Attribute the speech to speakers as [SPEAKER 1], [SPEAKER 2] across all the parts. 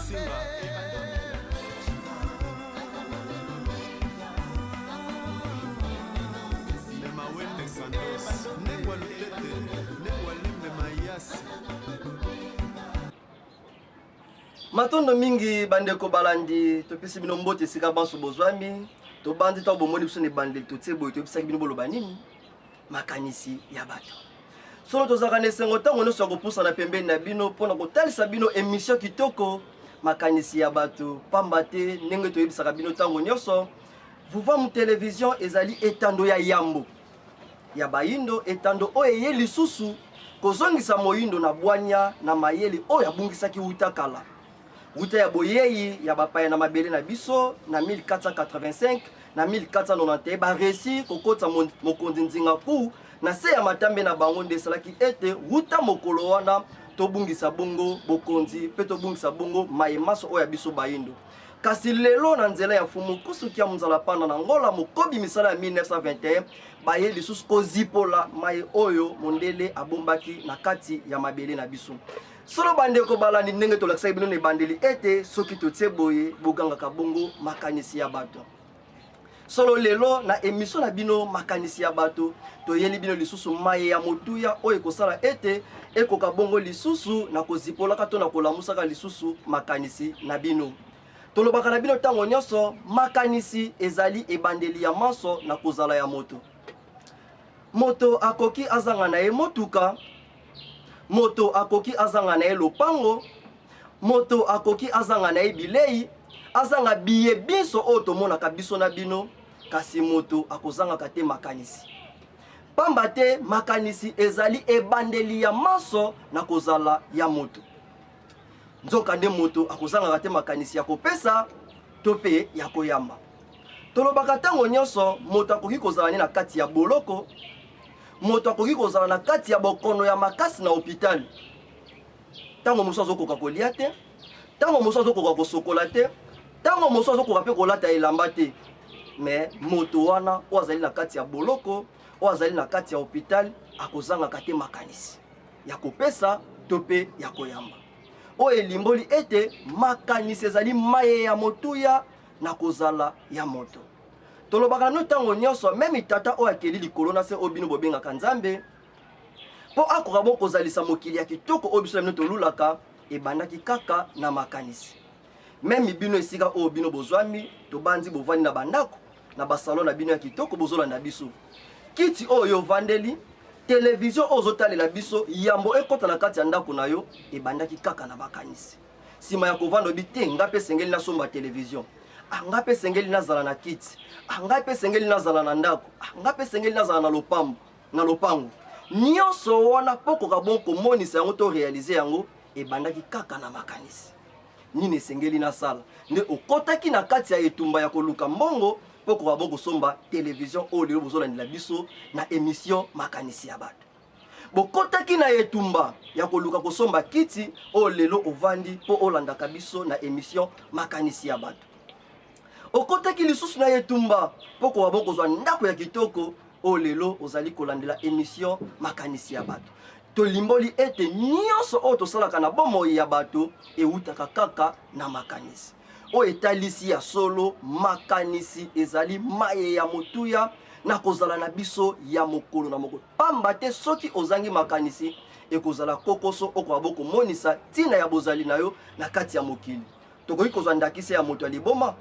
[SPEAKER 1] Singa. Nemawende Santos. Nengwa Lutete. Nengwa Limbe Mayasi.
[SPEAKER 2] Matondo mingi bandeko balandi topesi bino mbote sika banso bozwami to bandi to bomoni biso ne bande to tsebo to bisaki bino boloba nini makanisi ya bato solo tozaka ne sengo tango no soko pusa na pembeni na bino pona kotalisa bino émission kitoko makanisi ya bato pambate ndenge to yebisaka bino tango nyoso vuva mu télévision ezali etando ya yambo ya bayindo etando oye lisusu kozongisa moyindo na bwanya na mayeli oya bungisaki utakala Wuta ya boyeyi ya bapaya na mabele na biso na 1485 na 1491 ba réussi kokota mokonzi nzinga ku na se ya matambe na bango ndesalaki ete wuta mokolo wana tobungisa bongo bokonzi pe tobungisa bongo mayemaso oya biso bayindo kasi lelo na nzela ya fumu kusuki ya muzala pana na ngola mokobi misala ya 1921 baye lisusu kozipola maye oyo mondele abombaki na kati ya mabele na biso solo bandeko balandi ndenge tolakisa bino ne bandeli ete soki totie boye boganga kabongo makanisi ya bato solo lelo na émission na bino makanisi ya bato toyeli bino lisusu maye ya motuya oyo kosala ete ekoka bongo lisusu na kozipola kato na kolamusaka lisusu makanisi na bino tolobaka na bino tango nyonso makanisi ezali ebandeli ya manso na kozala ya moto moto akoki azanga na ye motuka moto akoki azanga na ye lopango moto akoki azanga na ye bilei azanga biye biso oyo tomonaka biso na bino kasi moto akozangaka te makanisi pamba te makanisi ezali ebandeli ya manso na kozala ya moto nzoka nde moto akozangaka te makanisi ya kopesa to pe ya koyamba tolobaka ntango nyonso moto akoki kozala ne na kati ya boloko moto akoki kozala na kati ya bokono ya makasi na hôpital tango moso azokoka kolia te tango moso azokoka kosokola te tango moso azokoka pe kolata elamba te mais moto wana oyo azali na kati ya boloko oyo azali na kati ya hôpital akozangaka te makanisi ya kopesa to pe ya koyamba oyo elimboli ete makanisi ezali maye ya motuya na kozala ya moto tolobaka no tango nyonso meme tata oyo akeli likolo na se oyo bino bobengaka nzambe po akoka bon kozalisa mokili ya kitoko oyo biso na bino tolulaka ebandaki kaka na makanisi meme bino esika oyo bino bozwami tobandi bovandi na bandako na basalon na bino ya kitoko bozolanda biso kiti oyo vandeli télévision oyo ozotalela biso yambo ekota na kati ya ndako na yo ebandaki kaka na makanisi sima ya kovanda obi te nga mpe esengeli nasomba télévision nga mpe esengeli nazala na kiti nga mpe esengeli nazala na ndako nga mpe esengeli nazala na lopango nyonso wana mpo koka bon komonisa yango to réalize yango ebandaki kaka na makanisi nini esengeli nasala nde okotaki na kati ya etumba ya koluka mbongo mpo koka bon kosomba télévision oyo lelo bozolandela biso na émission makanisi ya bato bokotaki na etumba ya koluka kosomba kiti oyo lelo ovandi mpo olandaka biso na émission makanisi ya bato okotaki lisusu na etumba mpo koka bon kozwa ndako ya kitoko oyo lelo ozali kolandela émission makanisi ya bato tolimboli ete nyonso oyo tosalaka na bomoi ya bato eutaka kaka na makanisi oyo etalisi ya solo makanisi ezali maye ya motuya na kozala na biso ya mokolo na mokolo pamba te soki ozangi makanisi ekozala kokoso okoka bokomonisa ntina ya bozali na yo na kati ya mokili tokoki kozwa ndakisa ya moto ya liboma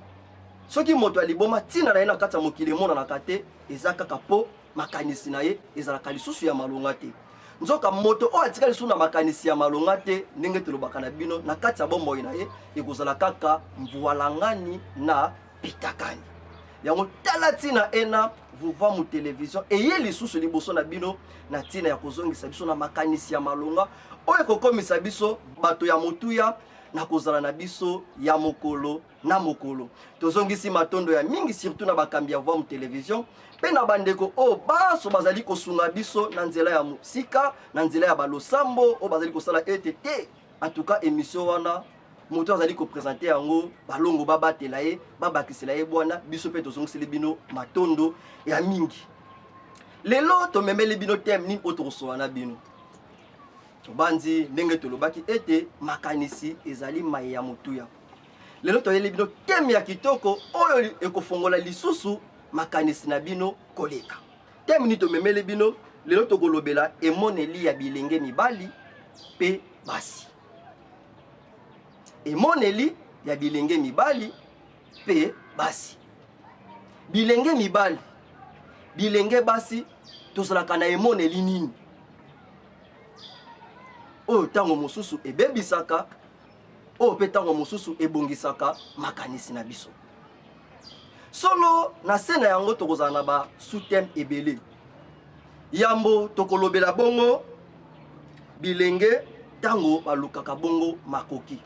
[SPEAKER 2] soki moto ya liboma ntina na ye na kati ya mokili emonanaka te eza kaka po makanisi na ye ezalaka lisusu ya malonga te nzoka moto oyo atika lisusu na makanisi ya malonga te ndenge tolobaka na bino na kati ya bomoi na ye ekozala kaka mvualangani na pitakani yango tala ntina ena vuva mu télévision eye lisusu liboso na bino na ntina ya kozongisa biso na makanisi ya malonga oyo ekokomisa biso bato ya motuya na kozala na biso ya mokolo na mokolo tozongisi matondo ya mingi surtout na bakambi ya vuva mu télévision pe na bandeko oyo baso bazali kosunga biso na nzela ya musika na nzela ya balosambo oyo bazali kosala ete te en tout cas émission wana moto azali kopresente yango balongo babatela ye babakisela ye bwana biso mpe tozongiseli bino matondo ya mingi lelo tomemeli bino teme nini oyo tokosola na bino Tobandi ndenge tolobaki ete makanisi ezali mai ya motuya. Lelo toyeli bino teme ya kitoko oyo ekofongola lisusu makanisi na bino koleka. Teme ni tomemele bino lelo tokolobela emoneli ya bilenge mibali pe basi. Emoneli ya bilenge mibali pe basi. Bilenge mibali, bilenge basi, tozalaka na emoneli nini? Oyo tango mosusu ebebisaka, oyo pe tango mosusu ebongisaka makanisi na biso. Solo na sena yango tokozala na ba sous-thème ebele. Yambo tokolobela bongo bilenge tango balukaka bongo makoki.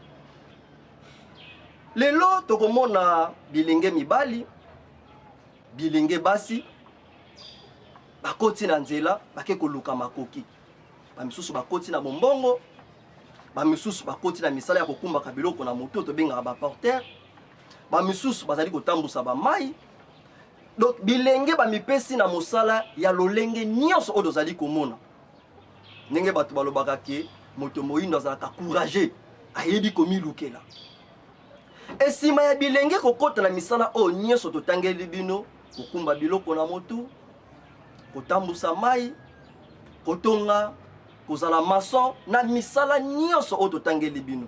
[SPEAKER 2] Lelo tokomona bilenge mibali, bilenge basi bakoti na nzela bake koluka makoki. Bamisusu bakoti na bombongo, bamisusu bakoti na misala ya kokumbaka biloko na moto tobengaka ba porteur, bamisusu bazali kotambusa ba mai. Donc bilenge bamipesi na mosala ya lolenge nyonso oyo tozali komona. Ndenge bato balobaka ke moto moyindo azalaka courageux, ayebi komilukela. Esima ya bilenge kokota na misala oyo nyonso totangeli bino, kokumba biloko na moto, kotambusa mai, kotonga, kozala mason na misala nyonso oyo totangeli bino.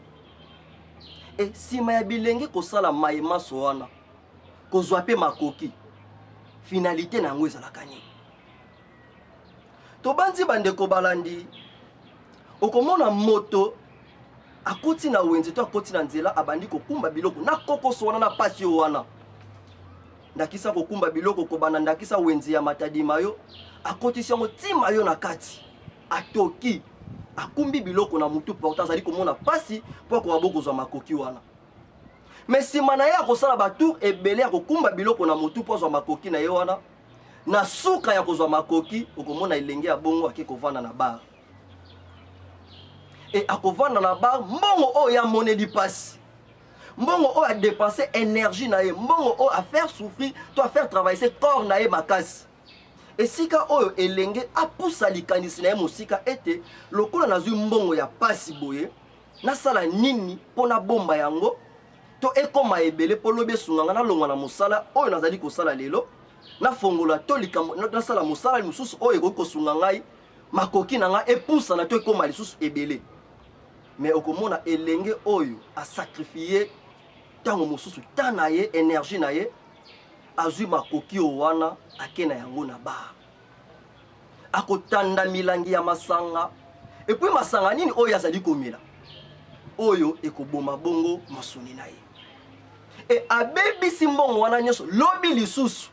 [SPEAKER 2] Esima ya bilenge kosala mai maso wana, kozwa pe makoki, finalité na yango ezalaka nini? Tobandi bandeko balandi, okomona moto akoti na wenze to akoti na nzela abandi kokumba biloko na kokoso wana na pasi wana. Ndakisa kokumba biloko kobana ndakisa wenze ya matadi mayo, akotisi yango tima yo na kati. Atoki akumbi biloko na mutu porta azali komona pasi po ko abokozwa makoki wana. Mais sima na ye akosala batour ebele akokumba biloko na mutu po zwa makoki na ye wana, na suka ya kozwa makoki okomona elenge ya bongo ake kovanda na bar. Et akovanda na bar mbongo oyo ya moneli pasi. Mbongo oyo a dépenser énergie na ye, mbongo oyo a faire souffrir, to a faire travailler ses corps na ye makasi. Et sika oyo elenge apusa likanisi na ye mosika ete lokola nazwi mbongo ya pasi boye, nasala nini pona bomba yango, to ekoma ebele po lobi esunganga na longwa na mosala oyo nazali kosala lelo, na fongola to likambo nasala mosala mosusu oyo ekoki kosunga ngai makoki na nga epusa na to ekoma lisusu ebele. Mais okomona elenge oyo a sacrifié tango mosusu ta na ye énergie na ye, azwi makoki owana akena yango na bar. Akotanda milangi ya masanga, et puis masanga nini oyo azali komela, oyo ekoboma bongo masuni na ye. Et abebisi mbongo wana nyonso lobi lisusu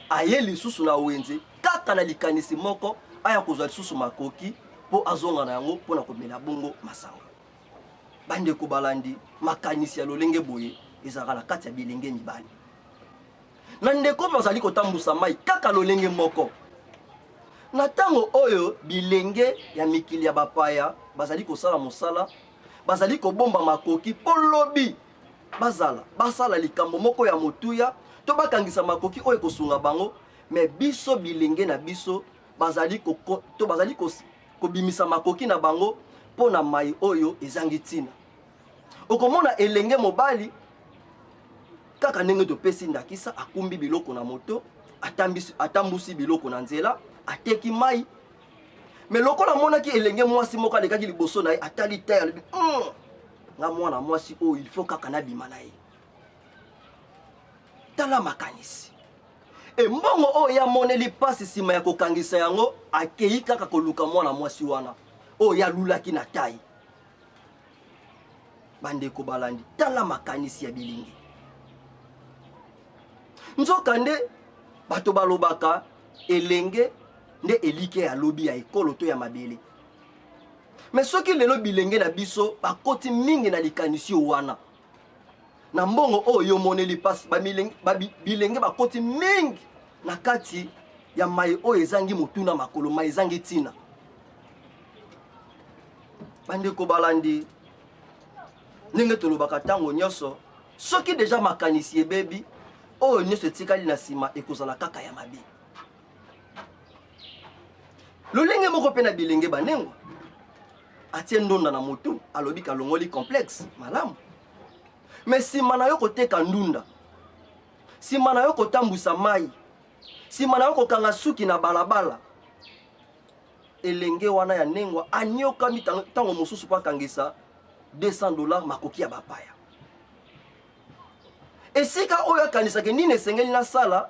[SPEAKER 2] aye lisusu na wenze kaka na likanisi moko aya kozwa lisusu makoki po azonga na yango pona komela bongo masanga. Bande ko balandi makanisi ya lolenge boye ezaka na kati ya bilenge mibali. Na ndeko bazali kotambusa mai kaka lolenge moko. Na tango oyo bilenge ya mikili ya bapaya bazali kosala mosala, bazali kobomba makoki po lobi basala likambo moko ya motuya to bakangisa makoki oyo kosunga bango, mais biso bilenge na biso bazali kobimisa makoki na bango pona mai oyo ezangi tina. Okomona elenge mobali kaka ndenge topesi ndakisa akumbi biloko na moto, atambusi biloko na nzela, ateki mai. Mais lokola monaki elenge mwasi moko alekaki liboso na ye atali taye alobi nga mwana mwasi oyo il faut kaka na bima na ye. Tala makanisi. E mbongo oyo ya moneli pasi sima ya kokangisa yango akei kaka koluka mwana mwasi wana oyo ya lulaki na taye. Bandeko balandi, tala makanisi ya bilingi. Nzoka nde bato balobaka elenge nde elike ya lobi ya ekolo to ya mabele. Mais soki lelo bilenge na biso bakoti mingi na likanisi wana, na mbongo oyo moneli pasi bilenge bakoti mingi na kati ya mai oyo ezangi motuna makolo, mai ezangi tina. Bandeko balandi, ndenge tolobaka tango nyonso soki deja makanisi ebebi oyo nyonso etikali na sima ekozala kaka ya mabe. Lolenge moko pe na bilenge banengo atie ndunda na motu alobi kalongoli complexe malamu. Mais si mana yo koteka ndunda, si mana yo kotambusa mai, si mana yo kokanga suki na balabala, elenge wana ya nengwa anyoka mitango mosusu pa kangisa $200 makoki ya bapaya. Esika oyo kanisa ke nini esengeli na sala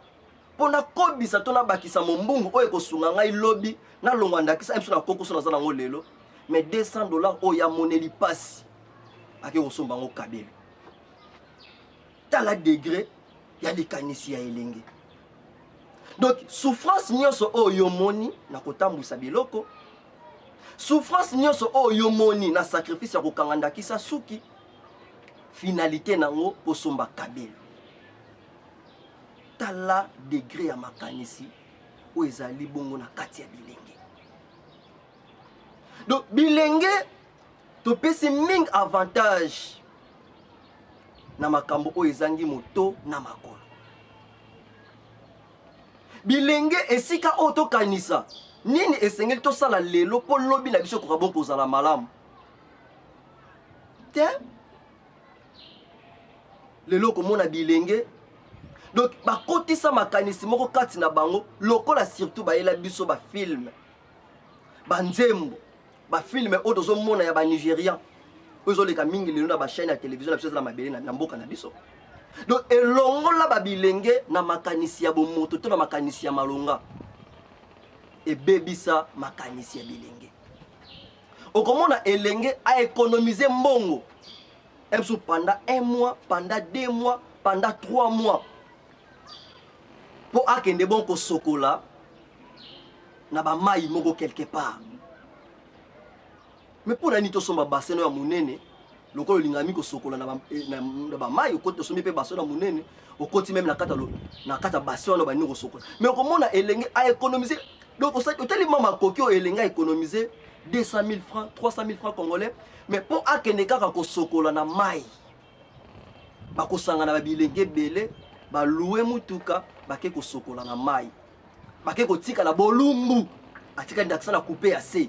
[SPEAKER 2] pona kobisa to na bakisa mombungu oyo kosunga ngai lobi na longwanda kisa emso na kokoso na zala ngo lelo, mais $200 oyo ya moneli pasi ake kosomba ngo kabelo. Tala degré ya likanisi ya elenge. Donc souffrance nyonso oyo moni na kotambusa biloko, souffrance nyonso oyo moni na sacrifice ya kokanganda kisa suki, finalité nango posomba kabelo. Tala degré ya makanisi oyo ezali bongo na kati ya bilenge. Donc bilenge topesi ming avantage na makambo oyo ezangi moto na makolo. Bilenge esika oyo tokanisa nini esengeli tosala lelo po lobi na biso kokabon kozala malamu te. Lelo komona bilenge donc bakotisa makanisi moko kati na bango lokola surtout bayela biso ba film banzembo ba film oyo tozomona ya ba Nigérian oyo leka mingi lelo na ba chaîne ya télévision na biso za mabele na mboka na biso. Donc elongola ba bilenge na makanisi ya bomoto to na makanisi ya malonga ebebisa makanisi ya bilenge. Okomona elenge a économiser mbongo pendant 1 mois, pendant 2 mois, pendant 3 mois pour akende bon ko sokola na ba mai moko quelque part. Mais pour nani to somba baseno ya munene lokolo lingami ko sokola na ba mai ko to sombi pe baseno ya munene okoti même na kata baseno ba ni ko sokola. Mais okomona elenge a économiser donc au tellement makoki o elenge a économiser 200 000 francs, 300 000 francs congolais, mais pour akende kaka ko sokola na mai bako sanga na bilenge belé ba louer mutuka bake ko sokola na mai bake ko tika la bolumbu atika ndakisa na couper assez.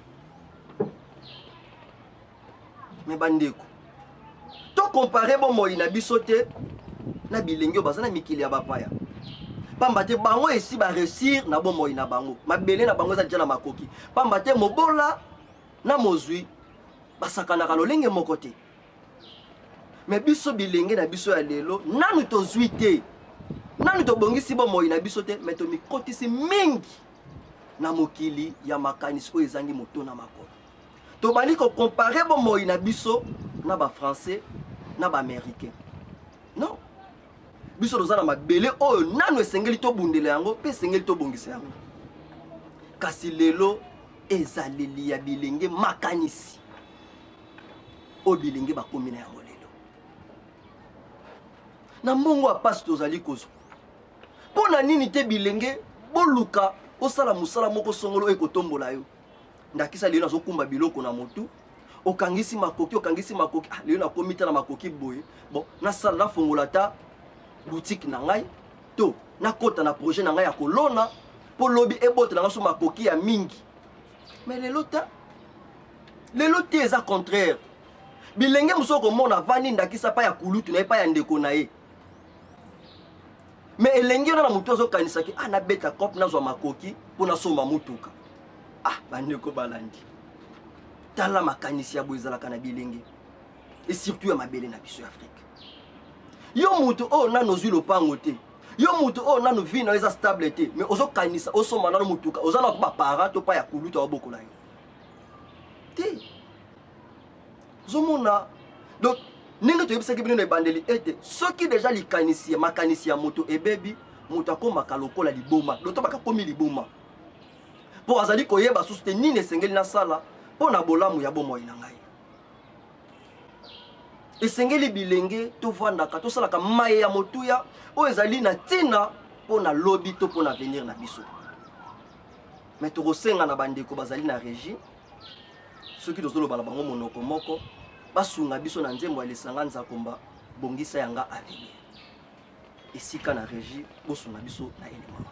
[SPEAKER 2] Mais bandeko to comparer bon moi na bisote na bilenge bazana mikili ya bapaya pamba te bango esi ba réussir na bon moi na bango mabele na bango za jana makoki pamba te mobola na mozui basakana ka lolenge moko te. Mais biso bilenge na biso ya lelo nanu to zuite nanu to bongisi bo moi na biso te mais to mikotisi mingi na mokili ya makanisi oyo ezangi moto na makolo. To bali ko comparer bo moi na biso na ba français na ba américain. Non. Biso dozana mabele oyo nanu esengeli to bundele yango pe esengeli to bongisa yango. Kasi lelo ezaleli ya bilenge makanisi o bilenge bakomi na yango lelo na mbongo apasi tozali kozo pona nini te bilenge boluka osala musala moko songolo ekotombola yo ndakisa lelo nazokumba biloko na motu okangisi makoki lelo nakomi ta na makoki boye bon nasala nafongola ta boutique na ngai to nakota na projet na ngai ya kolona po lobi ebote na ngaso makoki ya mingi. Mais lelo te eza contraire. Bilenge musoko mona vani ndakisa pa ya kulutu na pa ya ndeko na ye. Mais elenge na mutu zo kanisa ki ana beta kop na zo makoki pona somba mutuka. Bandeko balandi. Tala makanisi ya boizala kana bilenge. Et surtout ya mabele na biso Afrique. Yo mutu o na nozui lopango te. Yo mutu o nanu vi na eza stable te mais ozo kanisa oso manano mutuka ozana ko ba para to pa ya kuluta obokola yo te zomona. Donc ninga to yebisa ke bino na bandeli ete soki déjà likanisi makanisi ya moto ebebi moto akoma kalokola liboma doto baka komi liboma po azali koyeba susu te nini esengeli na sala po na bolamu ya bomo ina ngai esengeli bilenge to vandaka to salaka maye ya motuya o ezali na tina po na lobby to po na venir na biso. Mais to rosenga na bandeko bazali na régie soki tozolo bala bango monoko moko basunga biso na nzembo alesanga nzakomba bongisa yanga avenir esika na régie bosunga biso na elema.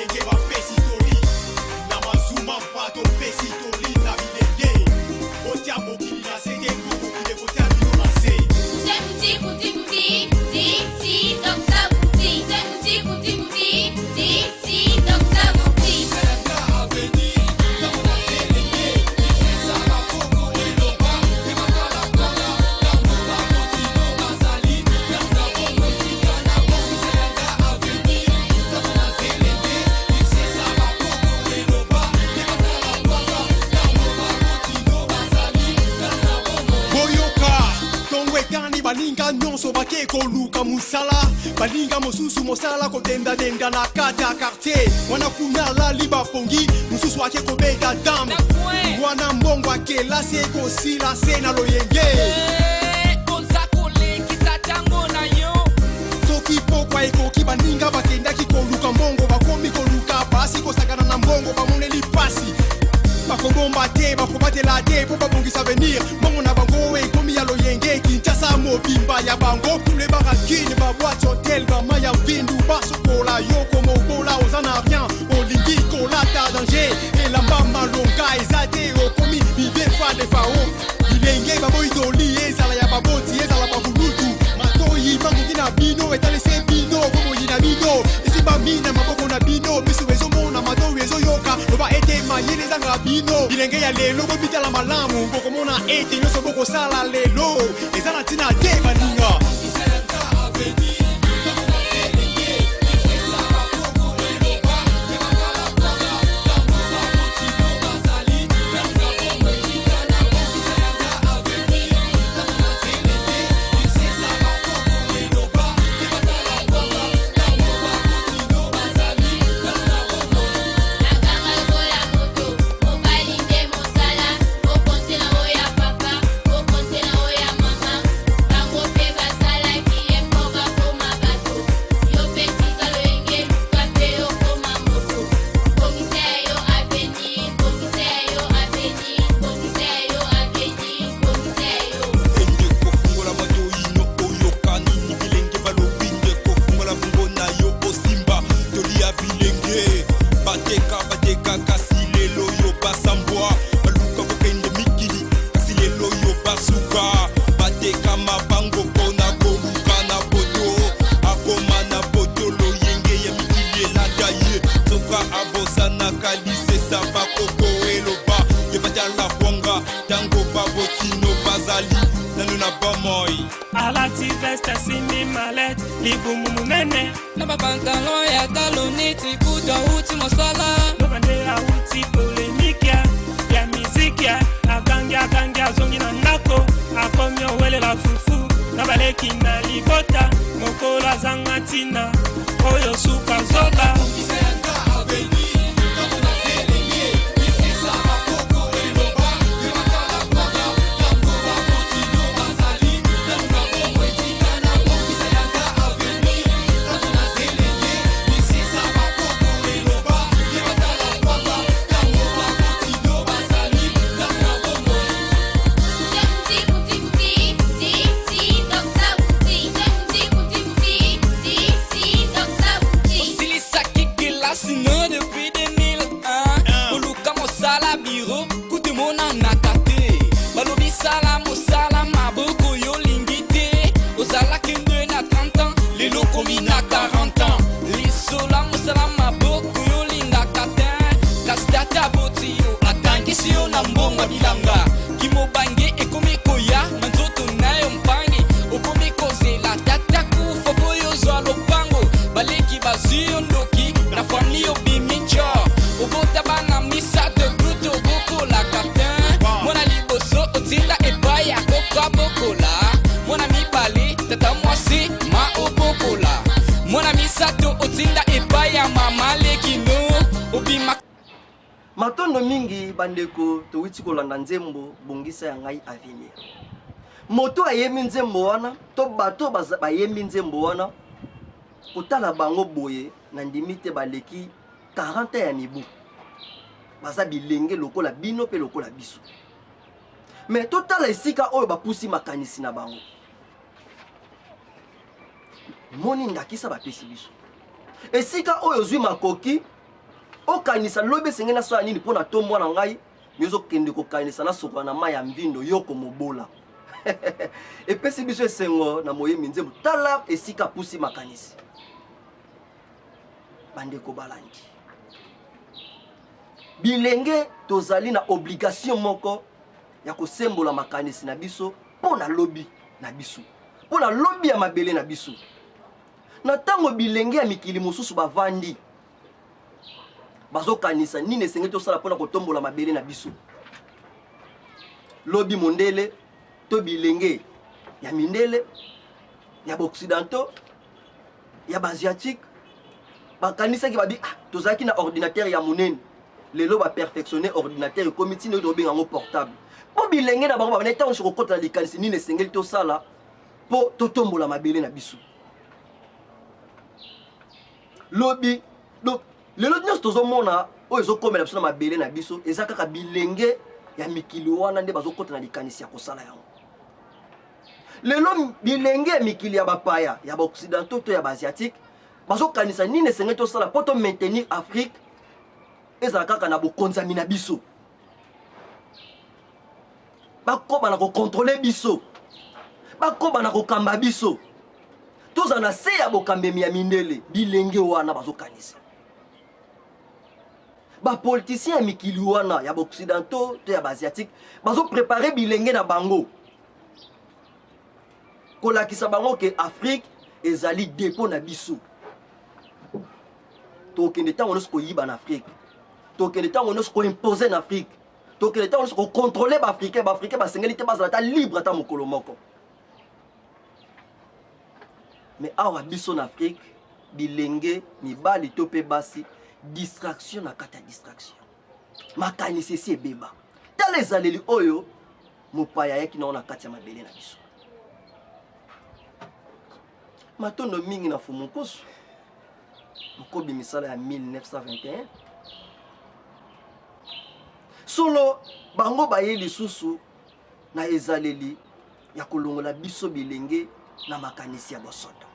[SPEAKER 1] bilenge bapesi toli na mazuma mpato pesi toli na bilenge otia mokili na se te kokokile kotia bino na se baninga nyonso bake koluka musala baninga mosusu mosala kodenda-denda na kati ya quartier wana kuna lali bapongi mosusu ake kobeta dame wana mbongo akelasi ekosila se na loyenge oza kolekisa ntango na yo soki pokwa ekoki baninga bakendaki koluka mbongo bakomi koluka pasi kosakana na mbongo bamoneli pasi bakobomba te bakobatela te po babongisa venir mbongo na bango ekomi ya loyenge kinshasa mobimba ya bango tule barakine baboite hotel bama ya vindu basokola yo komo obola oza na rien olingi kolata danger elamba malonga eza te okomi bibefa de fao bilenge baboidoli ezala ya baboti ezala babulutu matoyi bangoki na bino etalese bino bomoyi na bino esi bamina maboko na bino miso ezomona matoyi ezoyoka loba ete mayele ezanga bino bilenge ya lelo bobitala malamu bokomona ete nyonso bokosala lelo eza na ntina te baninga
[SPEAKER 3] na bapantalon ya taloniti kuta uti mosala
[SPEAKER 4] nobandela uti polemikia ya mizikia akangia zongi na ndako akomi owelela fufu na baleki na libota mokolo azanga ntina oyo suka zoba
[SPEAKER 3] bilanga kimobange ekomikoya manzoto nayo mpangi okomikozela tata kufa boyo zwa lopango baleki baziyo ndoki na famili obimincho obota bana misato gruto bokola katin mwana liboso otinda epai akoka bokola mwana mibale tata mwasi ma obokola mwana misato otinda epai ya mama lekino obima
[SPEAKER 2] matondo mingi bandeko towiti kolanda nzembo bongisa ya ngai avenir moto ayembi nzembo wana to bato bayembi nzembo wana kotala bango boye na ndimi te baleki 40 ya mibu baza bilenge lokola bino pe lokola biso mais totala esika oyo bapusi makanisi na bango moni ndakisa bapesi biso esika oyo zwi makoki okanisa lobi senge na soya nini pona tombo na ngai mizo kende ko kanisa na sokwa na mai ya mvindo yoko mobola epesi biso esengo na moyembi nzembo tala esika pusi makanisi bandeko balandi bilenge tozali na obligation moko ya kosembola makanisi na biso pona lobi na biso pona lobi ya mabele na biso na tango bilenge ya mikili mosusu bavandi bazokanisa nini esenge tosala pona kotombola mabele na biso lobi mondele to bilenge ya mindele ya occidentaux ya asiatique bakanisa ki babi tozalaki na ordinateur ya monene lelo ba perfectionner ordinateur comme tino to benga ngo portable po bilenge na bango ba neta on se kokota na likanisi nini esengeli tosala po totombola mabele na biso lobi donc lelo nyos tozomona oyo ezokomela biso na mabele na biso eza kaka bilenge ya mikili wana nde bazokota na likanisi ya kosala yango lelo bilenge ya mikili ya bapaya ya baoccidentaux to ya baasiatique bazokanisa nini esenge tosala po to maintenir Afrique ezala kaka na bokonzami na biso bakoba na kokontrole biso bakoba na kokamba biso toza na se ya bokambemi ya mindele bilenge wana bazokanisa bapoliticien ya mikili wana ya baoccidentaux to ya baasiatique bazoprepare bilenge na bango kolakisa bango ke Afrique ezali dépôt na biso tokende ntango nyonso koyiba na Afrique tokende ntango nyonso koimpose na Afrique tokende ntango nyonso kokontrole baafricain basengeli te bazala ta libre ata mokolo moko mais awa biso na Afrique bilenge mibali to pe basi distraction na kata distraction makanisi esi ebeba tala ezaleli oyo mopaya yaki nao na kati ya mabele na biso matondo mingi na fumukusu mokobi misala ya 1921 solo bango baye lisusu na ezaleli ya kolongola biso bilenge na makanisi ya bosoto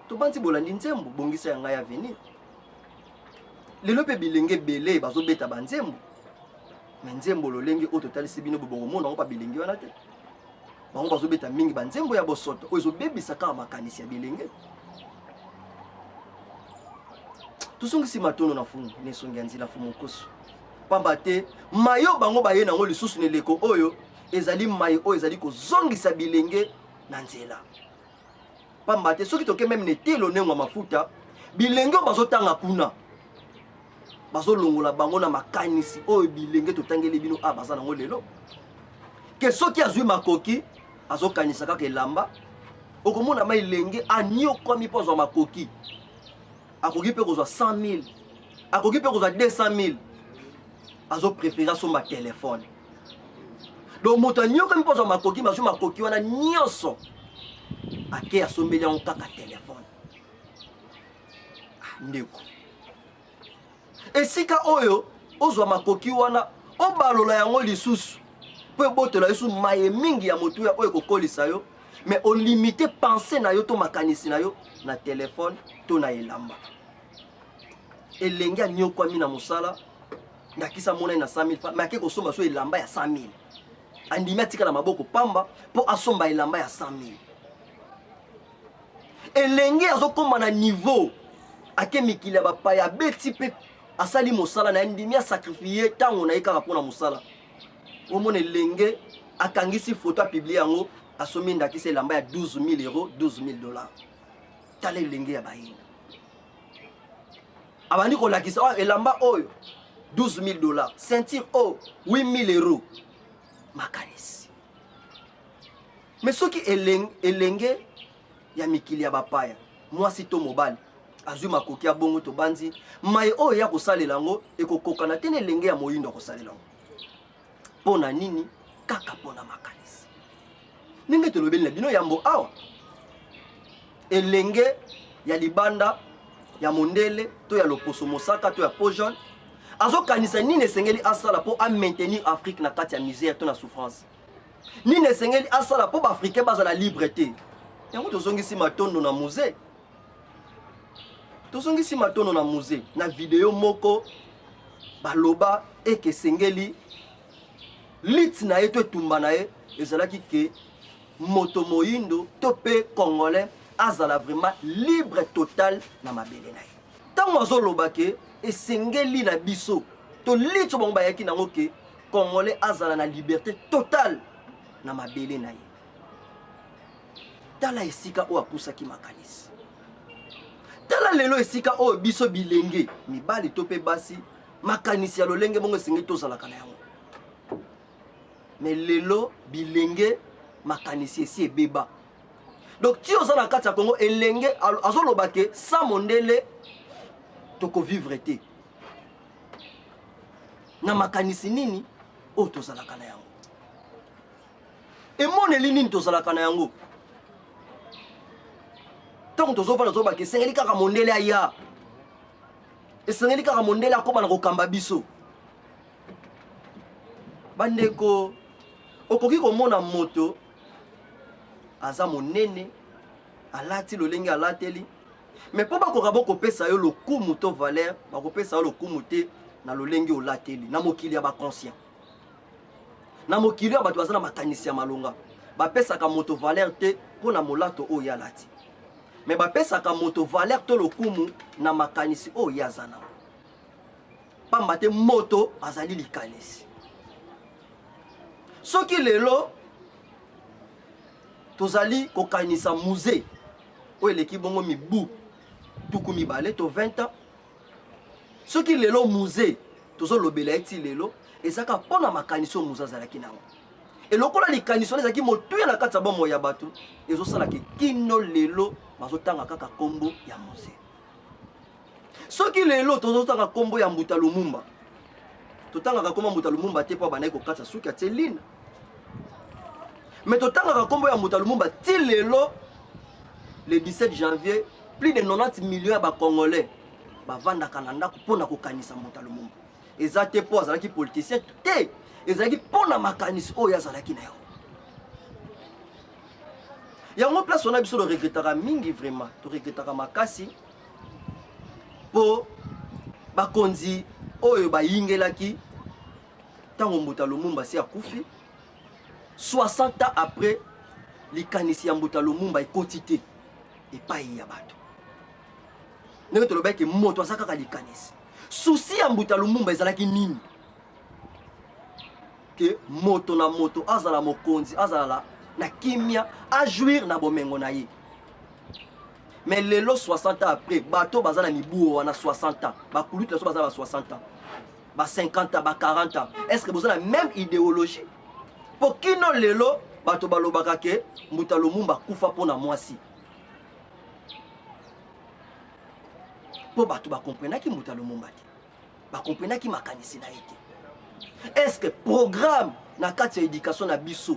[SPEAKER 2] tobanzi bolandi nzembo bongisa ya ngai ya venir lelo pe bilenge bele bazobeta banzembo me nzembo lolenge oyo totalisi bino bobongo mona ngo pa bilenge wana te bango bazobeta mingi banzembo ya bosoto oyo ezobebisa kaka makanisi ya bilenge tosongisi matono na fumu nesongi ya nzela fumu koso pamba te mayo bango baye nango lisusu neleko oyo ezali mayo oyo ezali kozongisa bilenge na nzela pamba te soki toke meme netelo nengo mafuta bilenge bazotanga kuna bazolongola bango na makanisi oyo bilenge totangeli bino baza nango lelo ke soki azwi makoki azokanisa kaka elamba okomona mai lenge aniokwami mpo azwa makoki akoki mpe kozwa 100 000 akoki mpe kozwa 200 000 azoprefere asomba telefone donc moto aniokwami mpo azwa makoki bazwi makoki wana nyonso ake asombeli yango kaka telefone ndeko esika oyo ozwa makoki wana obalola yango lisusu po ebotola yesu maye mingi ya motuya oyo kokolisa yo mais olimite pensée na yo to makanisi na yo na telefone to na elamba elenge aniokwami na mosala ndakisa mona na 100 000 francs mais ake kosomba so elamba ya 100 000 andimi atika na maboko pamba po asomba elamba ya 100 000 elenge azokoma na niveau ake mikili ya bapaya beti pe asali mosala na ndimi a sacrifier tango na yekaka pona mosala omona elenge akangisi photo a publier yango asomi ndakisa elamba ya 12 000 euros 12 000 dollars tala elenge ya bayina abandi kolakisa elamba oyo 12 000 dollars ceinture oyo 8 000 euros makanisi mais soki elenge ya mikili ya bapaya mwasi to mobali azwi makoki ya bongo to banzi mai oyo ya kosalela yango ekokokana te na elenge ya moyindo kosalela yango pona nini kaka pona makanisi ndenge tolobeli na bino yambo awa elenge ya libanda ya mondele to ya loposo mosaka to ya pojol azokanisa nini esengeli asala po a maintenir Afrique na kati ya misère to na souffrance nini esengeli asala po baafricain bazala libre te yango tozongisi matondo na musée tozongisi matondo na musée na video moko baloba eke sengeli lit na ye to etumba na ye ezalaki ke moto moyindo to pe congolais azala vraiment libre total na mabele na ye. Ntango azoloba ke esengeli na biso to lit bango bayaki nango ke congolais azala na liberté totale na mabele na ye. Tala esika oyo apusaki makanisi. Tala lelo esika oyo biso bilenge mibali to pe basi makanisi ya lolenge bongo esengeli tozalaka na yango. Mais lelo bilenge makanisi esi ebeba. Donc ti oza na kati ya Congo elenge azoloba ke sans mondele toko vivre te. Na makanisi nini oyo tozalaka na yango. Emoneli nini tozalaka na yango. Tant tozofana zoba ke sengeli kaka mondele aya. Esengeli kaka mondele akoma na kokamba biso. Bandeko okoki komona moto aza monene alati lolenge alateli mais po bakoka bokopesa yo lokumu to valeur bakopesa yo lokumu te na lolenge olateli na mokili ya baconscient na mokili ya bato baza na makanisi ya malonga bapesaka moto valeur te mpo na molato oyo alati mais bapesaka moto valeur to lokumu na makanisi oyo aza na pamba te moto azali likanisi. Soki lelo tozali kokanisa musée oyo eleki bongo mibu tuku mibale to 20 ans. Soki lelo musée tozolobela eti lelo ezaka mpona makanisi oyo musée azalaki nango. Elokola likanisi wana ezalaki motuya na kati ya bomo ya bato ezosalaki kino lelo bazotanga kaka kombo ya musée. Soki lelo tozotanga kombo ya Mbuta Lumumba totangaka kombo Mbuta Lumumba te po banayi kokatisa suki atie lina. Mais totangaka kombo ya Mbuta Lumumba ti lelo le 17 janvier plus de 90 millions ya Congolais bavandaka na ndako mpona kokanisa Mbuta Lumumba. Eza te po azalaki politicien te, ezalaki mpona makanisi oyo azalaki na yango. Yango place on a biso le regrettera mingi vraiment, to regrettera makasi po bakonzi oyo bayingelaki tango Mbuta Lumumba si akufi 60 ans après likanisi ya Mbuta Lumumba ekoti te epai ya bato. Ndenge tolobaki moto azakaka likanisi. Susi ya Mbuta Lumumba ezalaki nini? Ke moto na moto azala mokonzi azala na kimia ajuir na bomengo na ye. Mais lelo 60 ans après bato bazala mibuo wana 60 ans bakuluti la so bazala 60 ans ba 50 ans ba 40 ans. Est-ce que vous avez la même idéologie? Pour qui non lelo bato balobaka ke Mbuta Lumumba kufa pona mwasi. Po bato ba comprendre ki Mbuta Lumumba te. Ba comprendre ki makanisi na ete. Est-ce que programme na kati ya éducation na biso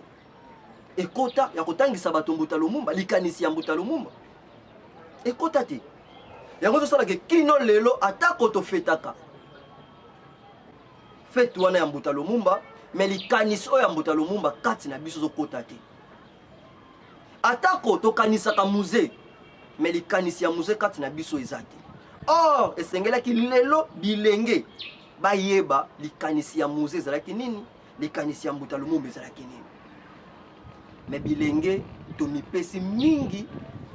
[SPEAKER 2] ekota ya kotangisa bato Mbuta Lumumba likanisi ya Mbuta Lumumba? Ekota te. Yango tosala ke kino lelo atako to fetaka. Fete wana ya Mbuta Lumumba mais likanisi oyo ya Mbuta Lumumba kati na biso zokota te. Atako to kanisaka musée mais likanisi ya musée kati na biso ezate. Or esengelaki lelo bilenge bayeba likanisi ya musée ezalaki nini, likanisi ya Mbuta Lumumba ezalaki nini. Mais bilenge to mipesi mingi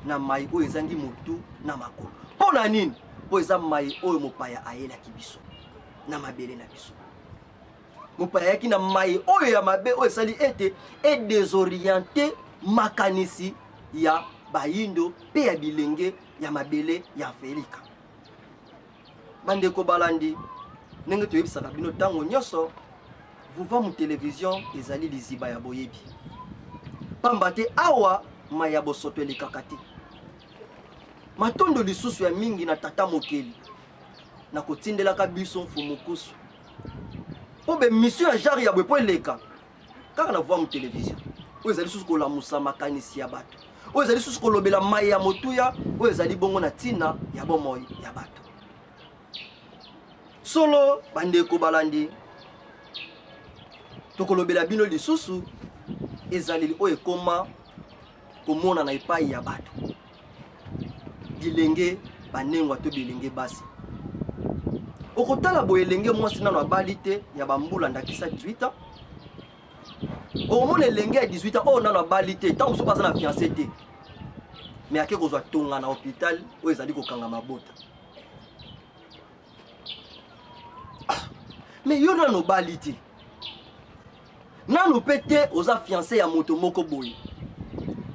[SPEAKER 2] na mai oyo ezangi motu na makolo. Pona nini? Po eza mai oyo mopaya ayelaki biso na mabele na biso. Mopaya yaki na mai oyo ya mabe oyo esali ete e désorienté makanisi ya bayindo pe ya bilenge ya mabele ya Afrika. Bandeko balandi ndenge toyebisaka bino tango nyonso vuva mu télévision ezali liziba ya boyebi. Pamba te awa maya bosoto elekaka te. Matondo lisusu ya mingi na tata mokeli na kotindelaka biso mfumukusu. Obe mission ya jari ya bwepo eleka kaka na vuva mu télévision. Oyo ezali susu kolamusa makanisi ya bato. Oyo ezali susu kolobela mai ya motuya, oyo ezali bongo na tina ya bomoi ya bato. Solo bandeko balandi tokolobela bino lisusu ezali oyo ekoma komona na epai ya bato. Bilenge banengwa to bilenge basi. okotala boye elenge mwasi nano abali te ya bambula ndakisa 18 ans omona elenge ya 18 ans oyo nano abali te ntango mosusu baza na fiancé te mais ake kozwa tonga na hôpital oyo ezali kokanga mabota mais yo nano obali te nano mpe te oza fiancé ya moto moko boye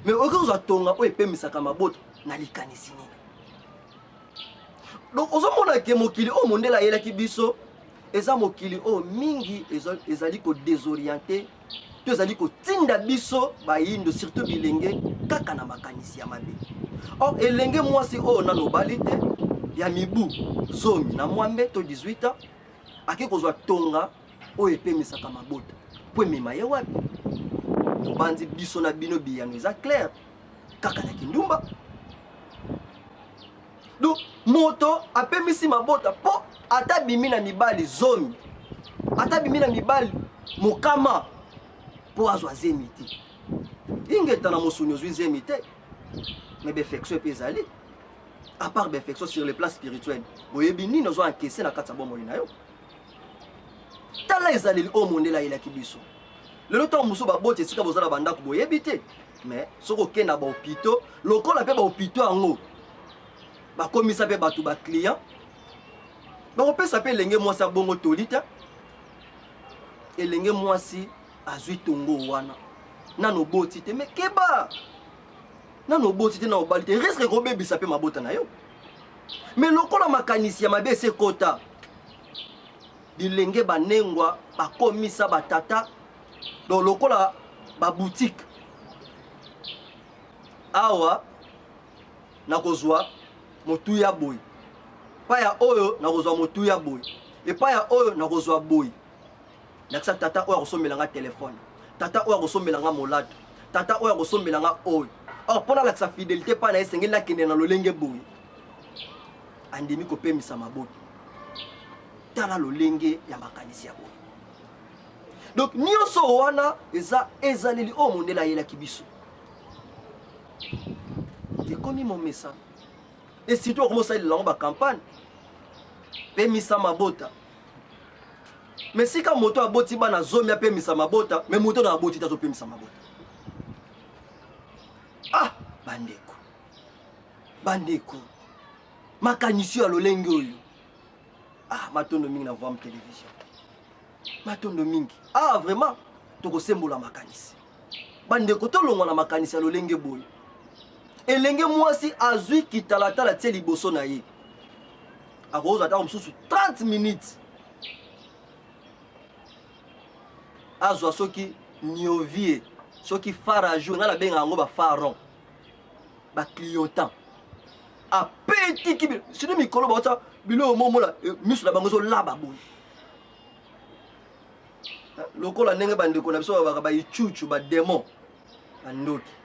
[SPEAKER 2] mais oke kozwa tonga oyo epemisaka mabota na likanisi nini donc ozomona ke mokili oyo mondele ayelaki biso eza mokili oyo mingi ezali kodésorienté to ezali kotinda biso bayindo surtout bilenge kaka na makanisi ya mabe or elenge mwasi oyo nano obali te ya mibu zomi na mwambe to 18 ans ake kozwa tonga oyo epemisaka mabota po emema ye wapi tobandi biso na bino biyano eza clair kaka na kindumba donc moto apemisi mabota po ata bimi na mibali zomi ata bimi na mibali mokama po azwa zemi te ingeta na mosuni ozwi zemi te mais befection epe ezali à part befection sur le plan spirituel boyebi nini ozwa enkese na kati ya bomoi na yo tala ezaleli oyo mondele ayelaki biso lelo ntango mosusu baboti esika bozala bandako boyebi te mais soki okenda bahopito lokola mpe bahopito yango bakomisa mpe bato baclient bakopesa mpe elenge mwasi abongo toli te elenge mwasi azwi tongo wana nano oboti te mais keba nano oboti te na obali te risque kobebisa mpe mabota na yo mais lokola makanisi ya mabe esekota bilenge banengwa bakomisa batata donc lokola baboutique awa nakozwa motuya boy paya oyo nakozwa motuya boy epaya oyo nakozwa boy nakisa tata oyo akosombelanga telefone tata oyo akosombelanga molato tata oyo akosombelanga oyo or mpona lakisa fidélité mpa na ye esengeli nakende na lolenge boy andimi kopemisa mabota tala lolenge ya makanisi ya boy donc nyonso wana ezaleli oyo mondele ayelaki biso ekomi momesa et surtout okomosalela yango bacampagne pemisa mabota mais sika moto aboti bana zomi apemisa mabota mais moto na aboti te azopemisa mabota ah bandeko makanisi ya lolenge oyo ah matondo mingi na voir télévision matondo mingi ah vraiment tokosembola makanisi bandeko tolongwa na makanisi ya lolenge boye elenge mwasi azwi kitalatala tie liboso na ye akozwa ata mosusu 30 minutes azwa soki niovie soki farajour nga nabenga yango bafaron baclientant apetiki sino mikolo baota bilo momola miso na bango ezolaba boye lokola ndenge bandeko na biso babaka baichuchu bademon bandoki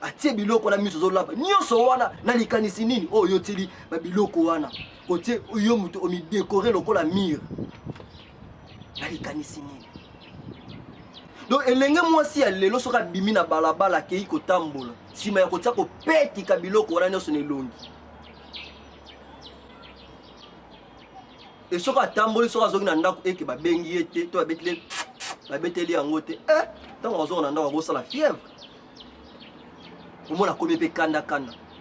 [SPEAKER 2] atie biloko na miso ezolaba nyonso wana na likanisi nini oyo yotili babiloko wana kotie yo moto omidekore lokola mire na likanisi nini donc elenge mwasi ya lelo soki abimi na balabala akei kotambola nsima ya kotia kopetika biloko wana nyonso na elongi e soki atamboli soki azongi na ndako eke babengi ye te to babeteli yango te ntango azonga na ndako akosala fièvre omona akomi mpe kanda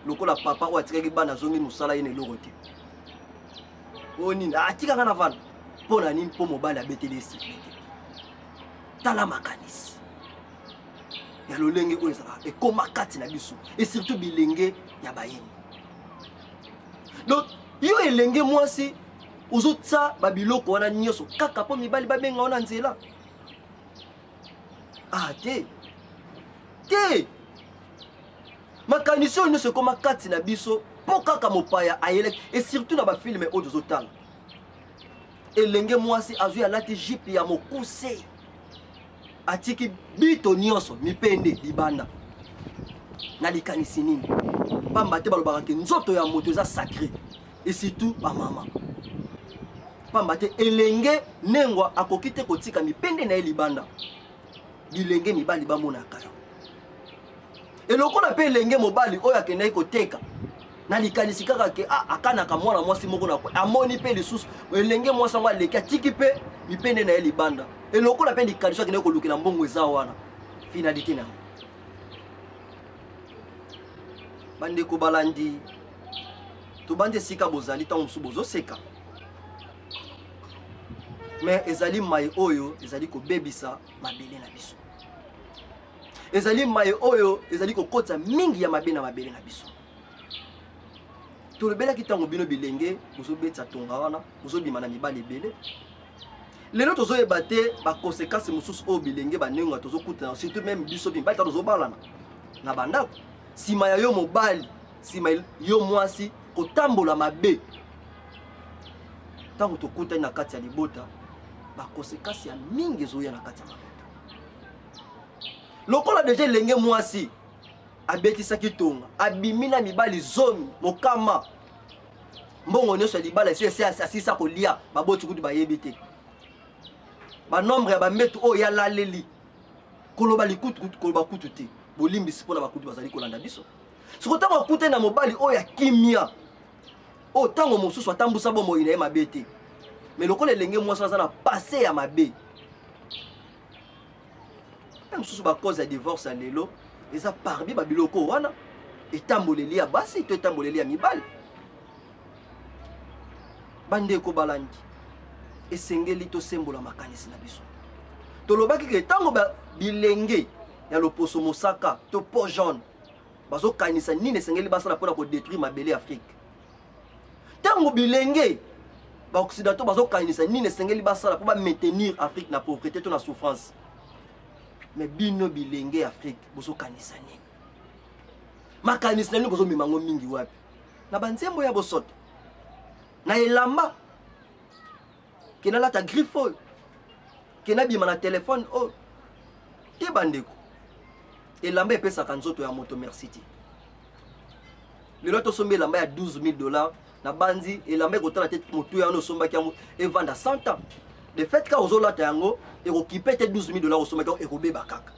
[SPEAKER 2] lokola papa oyo atikaki bana azongi mosala ye na eloko te oyo nini atikaka na vana mpo na nini mpo mobali abeteli esifle te tala makanisi ya lolenge oyo ezalaka ekoma kati na biso et surtout bilenge ya bayini donc yo elenge mwasi ozotsa babiloko wana nyonso kaka mpo mibali babenga wana nzela ah te makanisi oyo nyonso ekoma kati na biso mpo kaka mopaya ayeleki et surtout na bafilme oyo tozotala elenge mwasi azwi alati jipe ya mokuse atiki bito nyonso mipende libanda na likanisi nini pamba te balobaka ke nzoto ya moto eza sacré et surtout bamama pamba te elenge nengwa akoki te kotika mipende na ye libanda bilenge mibali bamonaka yo elokola mpe elenge mobali oyo akendaki koteka na likanisi kaka ke akanaka mwana mwasi moko na amoni pe lisusu elenge mwasi ngo aleki atiki pe mipende na ye libanda elokola pe likanisi akende kolukela mbongo eza wana finalité na bandeko balandi tobandi esika bozali ntango mosusu bozoseka mais ezali mai oyo ezali kobebisa mabele na biso ezali mai oyo ezali kokota mingi ya mabe na mabele na biso tolobelaki ntango bino bilenge bozobetisa tonga wana bozobima na mibali ebele lelo tozoyeba te bakonsekansi mosusu oyo bilenge banengo tozokutana surtout même biso mibali ta tozobalana na bandako nsima ya yo mobali nsima yo mwasi kotambola mabe ntango tokutani na kati ya libota bakonsekansi ya mingi ezoya na kati ya mabota lokola deja elenge mwasi abetisaki tonga abimi na mibali zomi mokama mbongo nyonso ya libala esi asisa kolia baboti kutu bayebi te banombre ya bametu oyo yalaleli koloba likutu koloba kutu te bolimbisi mpona bakutu bazali kolanda biso soko ntango akute na mobali oyo ya kimia oyo ntango mosusu atambusa bomoi na ye mabe te me lokola elenge mwasi aza na pase ya mabe mosusu bakoze ya divorce ya lelo eza parmi babiloko wana etamboleli ya basi to etamboleli ya mibali bandeko balandi esengeli tosembola makanisi na biso tolobaki ke ntango bilenge ya loposo mosaka to po jaune bazokanisa nini esengeli basala mpona kodétruire mabele afrique ntango bilenge baoccidentaux bazokanisa nini esengeli basala mpo bamaintenir afrique na pauvreté to na souffrance mais bino bilenge afrique bozokanisa nini makanisi na nini bozomemango mingi wapi na banzembo ya bosoto na elamba kena lata griffe oyo kena bima na telefone oyo te bandeko elamba epesaka nzoto ya moto merci te lelo tosombi elamba ya $12,000 na banzi elamba ekotala te motu ya wana osombaki yango evanda 100 ans de fait ka ozolata yango ekokipe te $12,000 osombaki yango ekobeba kaka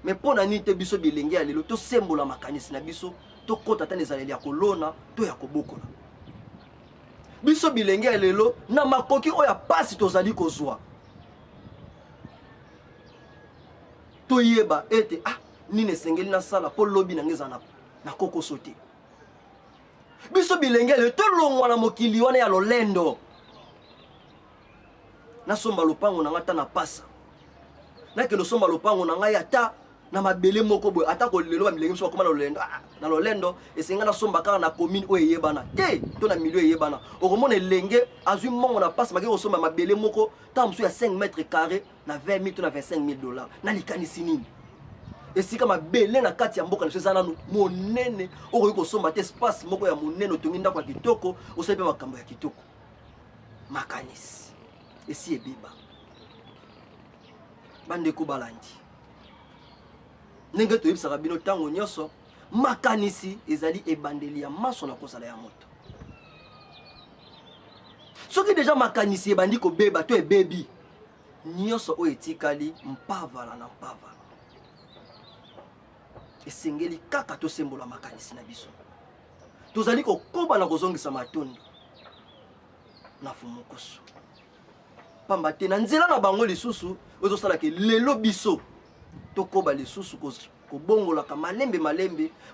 [SPEAKER 2] mais mpona nini te biso bilenge ya lelo tosembola makanisi na biso tokota ta na ezaleli ya kolona to ya kobokola biso bilenge ya lelo na makoki oyo ya pasi tozali kozwa toyeba ete nini esengeli nasala mpo lobi nange eza na kokoso te biso bilenge ya lelo tolongwa na mokili wana ya lolendo nasomba lopango na nga ata na pasa nakende osomba lopango na ngai ata na mabele moko boye ata kolelo bamilenge biso bakoma na lolendo esenga nasomba kaka na commune oyo eyebana te to na milieu eyebana okomona elenge azwi mbongo na pasi bakei kosomba mabele moko ntango mosusu ya 5 mètres carré na 20 000 to na $25,000 na likanisi nini esika mabele na kati ya mboka na biso eza nanu monene okoki kosomba te espace moko ya monene otongi ndako ya kitoko osali mpe makambo ya kitoko makanisi esi ebeba bandeko balandi ndenge toyebisaka bino ntango nyonso makanisi ezali ebandeli ya maso na kozala ya moto soki deja makanisi ebandi kobeba to ebebi nyonso oyo etikali mpavala na mpavala esengeli kaka tosembola makanisi na biso tozali kokoba na kozongisa matondo na fumukusu pamba te na nzela na bango lisusu ozosalaka lelo biso tokoba lisusu kobongolaka malembe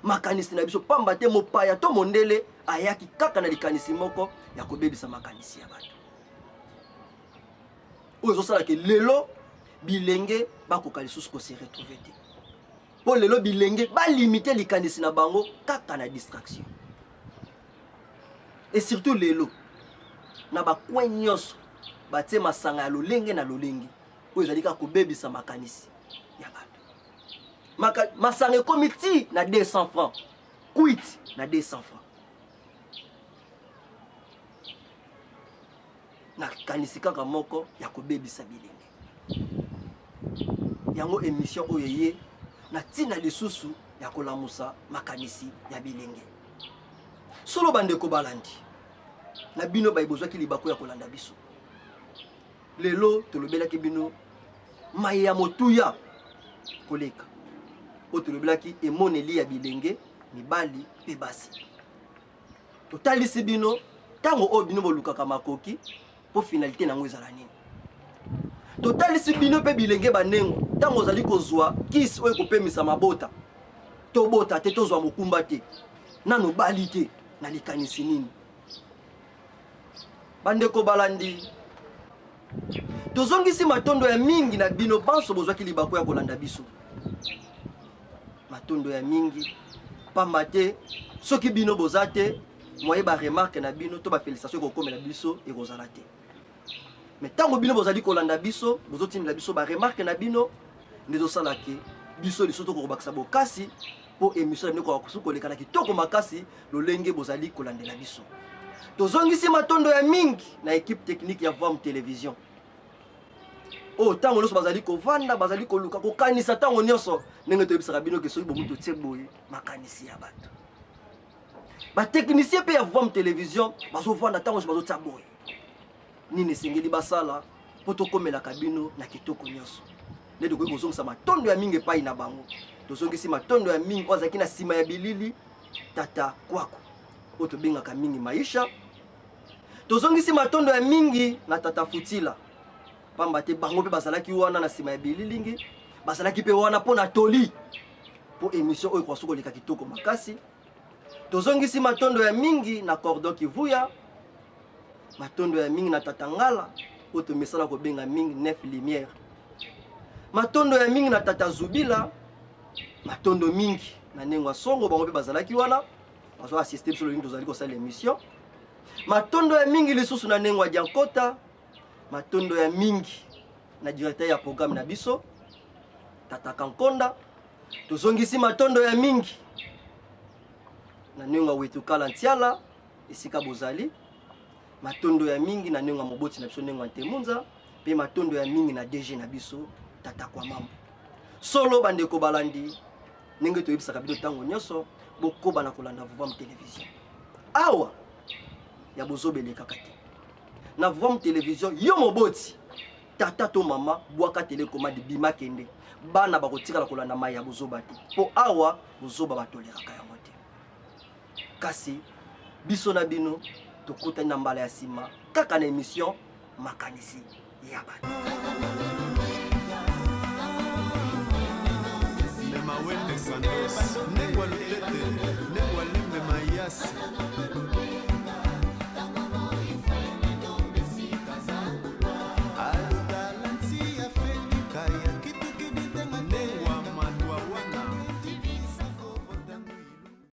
[SPEAKER 2] makanisi na biso pamba te mopaya to mondele ayaki kaka na likanisi moko ya kobebisa makanisi ya bato oyo ezosalaka lelo bilenge bakoka lisusu kose retrouve te po lelo bilenge balimite likanisi na bango kaka na distraction et surtout lelo na bakwen nyonso batie masanga ya lolenge na lolenge oyo ezali kaka kobebisa makanisi ya bato masanga ekomi ti na 200 francs kwiti na 200 francs na kanisi kaka moko ya kobebisa bilenge yango émission oyo ye na tina lisusu ya kolamusa makanisi ya bilenge solo bandeko balandi na bino bayebozwaki libako ya kolanda biso lelo tolobelaki bino mai ya motuya koleka o tolobelaki emoneli ya bilenge mibali pe basi totalisi bino tango oyo bino bolukaka makoki po finalité nango ezala nini. Totalisi bino pe bilenge banengo tango ozali kozwa kisi oyo kopemisa mabota tobota te tozwa mokumba te nano bali te na likanisi nini. Bandeko balandi tozongisi matondo ya mingi na bino banso bozwaki libako ya kolanda biso. Matondo ya mingi pamba te soki bino boza te moye ba remarque na bino to ba félicitation kokomela biso ekozala te. Mais tango bino bozali kolanda biso bozotinela biso ba remarque na bino ndezosala ke biso liso to kobakisa bokasi po émission ne ko koleka na kitoko makasi lolenge bozali kolandela biso. Tozongisi matondo ya mingi na équipe technique ya Vom Télévision. Oh tango nyonso bazali kovanda bazali koluka kokanisa tango nyonso ndenge toyebisaka bino ke soki bomuto tie boye makanisi ya bato. Ba technicien pe ya Vom Télévision bazovanda tango nyonso bazotia boye. Nini esengeli basala po tokomelaka bino na kitoko nyonso. Nde tokoki kozongisa matondo ya mingi epai na bango. Tozongisi matondo ya mingi ozalaki na nsima ya bilili tata kwako oyo tobengaka mingi maisha. Tozongisi matondo ya mingi na tata Futila pamba te bango pe bazalaki wana na nsima ya bililingi bazalaki pe wana po na toli po émission oyo kwa soko leka kitoko makasi. Tozongisi matondo ya mingi na Cordon Kivuya, matondo ya mingi na tata Ngala oyo tomesala kobenga mingi Neuf Lumière, matondo ya mingi na tata Zubila, matondo mingi na Nengwa Songo bango pe bazalaki wana bazo assister biso lelo tozali kosala émission. Matondo ya mingi lisusu na Nengwa Diankota, matondo ya mingi na directeur ya programme na biso tata Kankonda. Tozongisi matondo ya mingi na Nengwa Wetukala Ntiala esika bozali, matondo ya mingi na Nengwa Moboti na biso Nengwa Ntemunza, pe matondo ya mingi na DG na biso tata kwa mambo. Solo bandeko balandi nenge toyebisaka bino tango nyonso bokoba na kolanda Vom Télévision. Awa ya bozobeleka kate na Vom Télévision yo moboti tata to mama bwaka telecommande bima kende bana bakotikala kolanda mai ya bozoba te po awa bozoba batoleraka yango te. Kasi biso na bino tokutani na mbala ya sima kaka na émission makanisi ya bato.
[SPEAKER 5] Nengwa Lutete, Nengwa Limbe Mayasi.